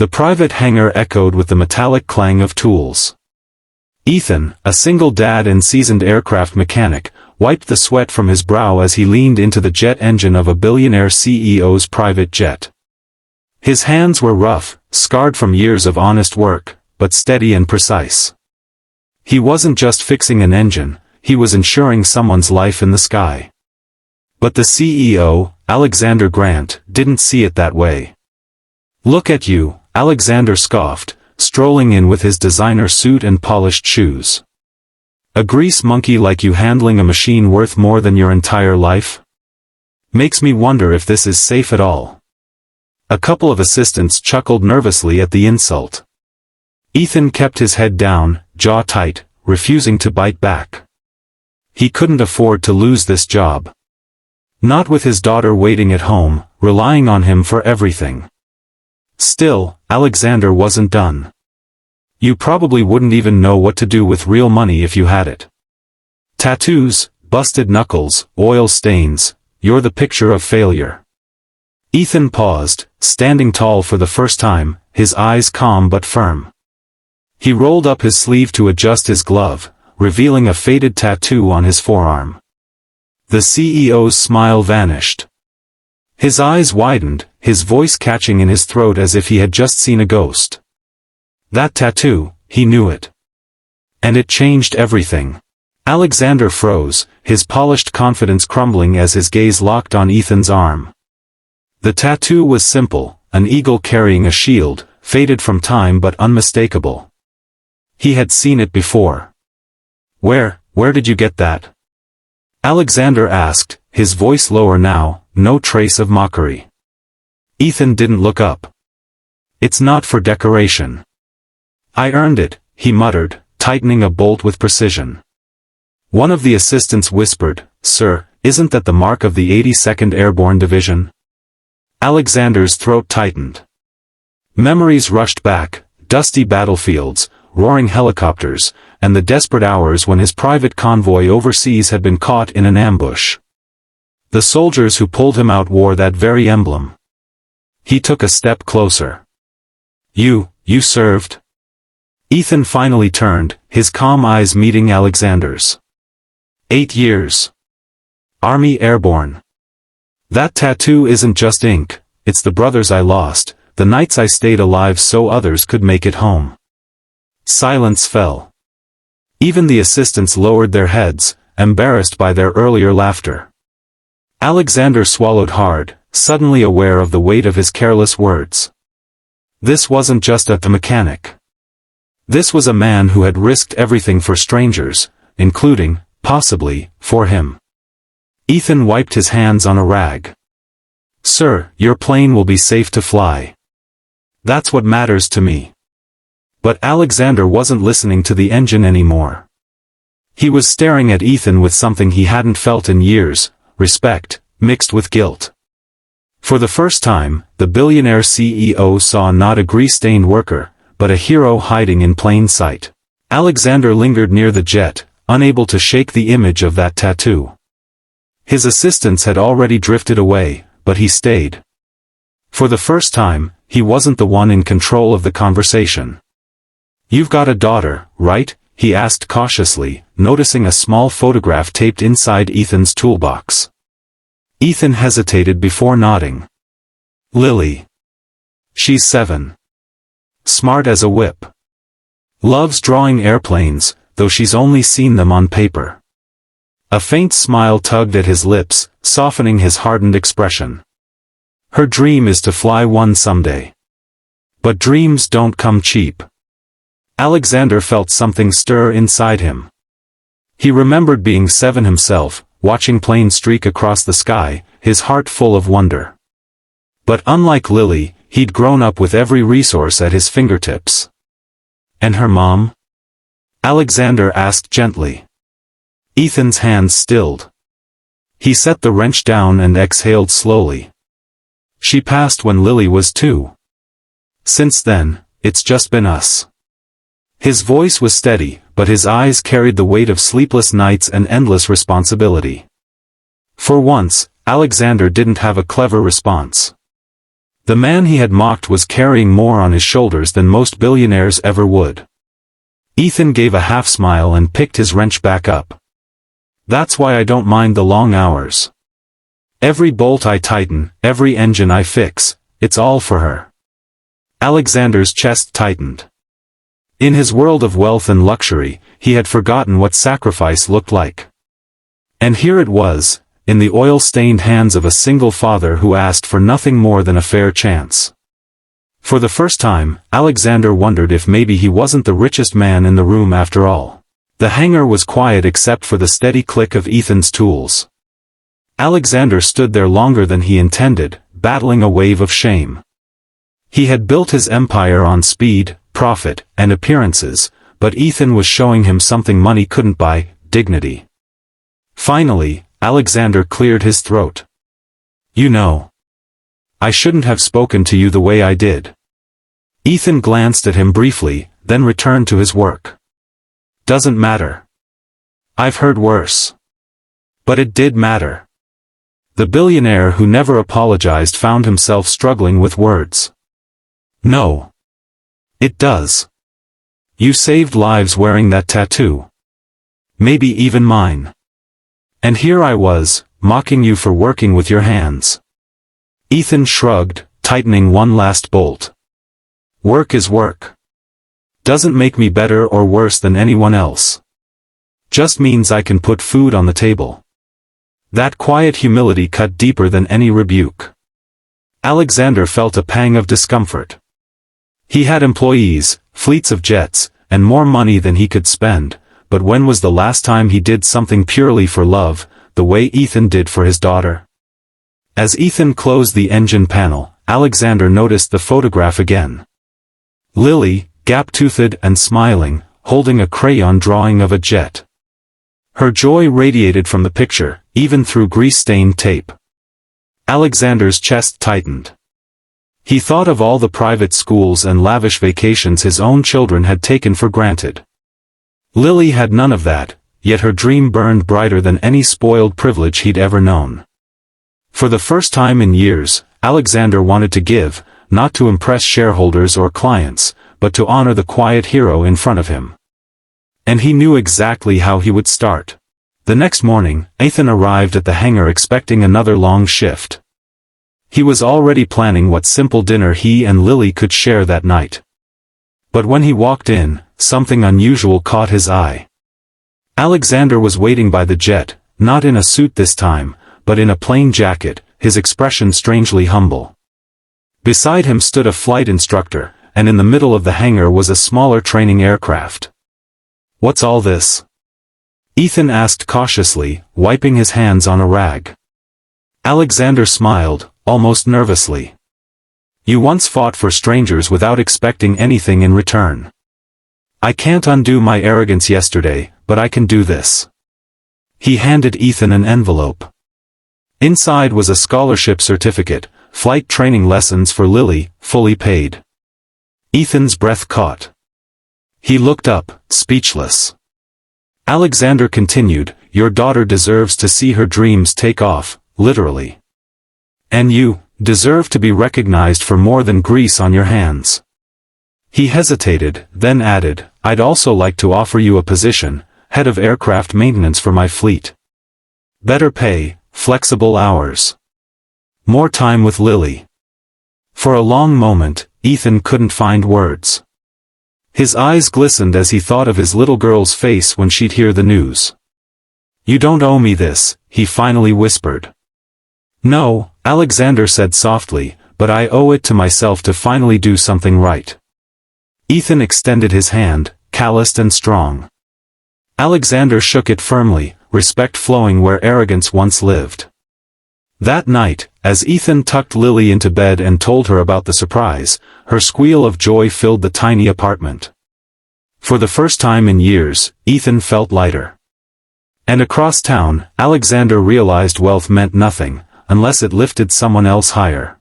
The private hangar echoed with the metallic clang of tools. Ethan, a single dad and seasoned aircraft mechanic, wiped the sweat from his brow as he leaned into the jet engine of a billionaire CEO's private jet. His hands were rough, scarred from years of honest work, but steady and precise. He wasn't just fixing an engine, he was ensuring someone's life in the sky. But the CEO, Alexander Grant, didn't see it that way. "Look at you," Alexander scoffed, strolling in with his designer suit and polished shoes. "A grease monkey like you handling a machine worth more than your entire life? Makes me wonder if this is safe at all." A couple of assistants chuckled nervously at the insult. Ethan kept his head down, jaw tight, refusing to bite back. He couldn't afford to lose this job. Not with his daughter waiting at home, relying on him for everything. Still, Alexander wasn't done. "You probably wouldn't even know what to do with real money if you had it. Tattoos, busted knuckles, oil stains, you're the picture of failure." Ethan paused, standing tall for the first time, his eyes calm but firm. He rolled up his sleeve to adjust his glove, revealing a faded tattoo on his forearm. The CEO's smile vanished. His eyes widened, his voice catching in his throat as if he had just seen a ghost. That tattoo, he knew it. And it changed everything. Alexander froze, his polished confidence crumbling as his gaze locked on Ethan's arm. The tattoo was simple, an eagle carrying a shield, faded from time but unmistakable. He had seen it before. Where did you get that?" Alexander asked, his voice lower now, no trace of mockery. Ethan didn't look up. "It's not for decoration. I earned it," he muttered, tightening a bolt with precision. One of the assistants whispered, "Sir, isn't that the mark of the 82nd Airborne Division?" Alexander's throat tightened. Memories rushed back, dusty battlefields, roaring helicopters, and the desperate hours when his private convoy overseas had been caught in an ambush. The soldiers who pulled him out wore that very emblem. He took a step closer. You served?" Ethan finally turned, his calm eyes meeting Alexander's. 8 years. Army Airborne. That tattoo isn't just ink, it's the brothers I lost, the nights I stayed alive so others could make it home. Silence fell. Even the assistants lowered their heads, embarrassed by their earlier laughter. Alexander swallowed hard, suddenly aware of the weight of his careless words. This wasn't just a mechanic. This was a man who had risked everything for strangers, including, possibly, for him. Ethan wiped his hands on a rag. "Sir, your plane will be safe to fly. That's what matters to me." But Alexander wasn't listening to the engine anymore. He was staring at Ethan with something he hadn't felt in years, respect, mixed with guilt. For the first time, the billionaire CEO saw not a grease-stained worker, but a hero hiding in plain sight. Alexander lingered near the jet, unable to shake the image of that tattoo. His assistants had already drifted away, but he stayed. For the first time, he wasn't the one in control of the conversation. "You've got a daughter, right?" he asked cautiously, noticing a small photograph taped inside Ethan's toolbox. Ethan hesitated before nodding. "Lily. She's 7. Smart as a whip. Loves drawing airplanes, though she's only seen them on paper." A faint smile tugged at his lips, softening his hardened expression. "Her dream is to fly one someday. But dreams don't come cheap." Alexander felt something stir inside him. He remembered being 7 himself, watching planes streak across the sky, his heart full of wonder. But unlike Lily, he'd grown up with every resource at his fingertips. "And her mom?" Alexander asked gently. Ethan's hands stilled. He set the wrench down and exhaled slowly. "She passed when Lily was 2. Since then, it's just been us." His voice was steady, but his eyes carried the weight of sleepless nights and endless responsibility. For once, Alexander didn't have a clever response. The man he had mocked was carrying more on his shoulders than most billionaires ever would. Ethan gave a half smile and picked his wrench back up. That's why I don't mind the long hours. Every bolt I tighten, every engine I fix, it's all for her. Alexander's chest tightened. In his world of wealth and luxury, he had forgotten what sacrifice looked like. And here it was, in the oil-stained hands of a single father who asked for nothing more than a fair chance. For the first time, Alexander wondered if maybe he wasn't the richest man in the room after all. The hangar was quiet except for the steady click of Ethan's tools. Alexander stood there longer than he intended, battling a wave of shame. He had built his empire on speed, profit, and appearances, but Ethan was showing him something money couldn't buy: dignity. Finally, Alexander cleared his throat. You know, I shouldn't have spoken to you the way I did. Ethan glanced at him briefly, then returned to his work. Doesn't matter. I've heard worse. But it did matter. The billionaire who never apologized found himself struggling with words. No. It does. You saved lives wearing that tattoo. Maybe even mine. And here I was, mocking you for working with your hands. Ethan shrugged, tightening one last bolt. Work is work. Doesn't make me better or worse than anyone else. Just means I can put food on the table. That quiet humility cut deeper than any rebuke. Alexander felt a pang of discomfort. He had employees, fleets of jets, and more money than he could spend, but when was the last time he did something purely for love, the way Ethan did for his daughter? As Ethan closed the engine panel, Alexander noticed the photograph again. Lily, gap-toothed and smiling, holding a crayon drawing of a jet. Her joy radiated from the picture, even through grease-stained tape. Alexander's chest tightened. He thought of all the private schools and lavish vacations his own children had taken for granted. Lily had none of that, yet her dream burned brighter than any spoiled privilege he'd ever known. For the first time in years, Alexander wanted to give, not to impress shareholders or clients, but to honor the quiet hero in front of him. And he knew exactly how he would start. The next morning, Ethan arrived at the hangar expecting another long shift. He was already planning what simple dinner he and Lily could share that night. But when he walked in, something unusual caught his eye. Alexander was waiting by the jet, not in a suit this time, but in a plain jacket, his expression strangely humble. Beside him stood a flight instructor, and in the middle of the hangar was a smaller training aircraft. What's all this? Ethan asked cautiously, wiping his hands on a rag. Alexander smiled, almost nervously. You once fought for strangers without expecting anything in return. I can't undo my arrogance yesterday, but I can do this. He handed Ethan an envelope. Inside was a scholarship certificate, flight training lessons for Lily, fully paid. Ethan's breath caught. He looked up, speechless. Alexander continued, your daughter deserves to see her dreams take off, literally. And you deserve to be recognized for more than grease on your hands. He hesitated, then added, I'd also like to offer you a position, head of aircraft maintenance for my fleet. Better pay, flexible hours. More time with Lily. For a long moment, Ethan couldn't find words. His eyes glistened as he thought of his little girl's face when she'd hear the news. You don't owe me this, he finally whispered. No, Alexander said softly, but I owe it to myself to finally do something right. Ethan extended his hand, calloused and strong. Alexander shook it firmly, respect flowing where arrogance once lived. That night, as Ethan tucked Lily into bed and told her about the surprise, her squeal of joy filled the tiny apartment. For the first time in years, Ethan felt lighter. And across town, Alexander realized wealth meant nothing, unless it lifted someone else higher.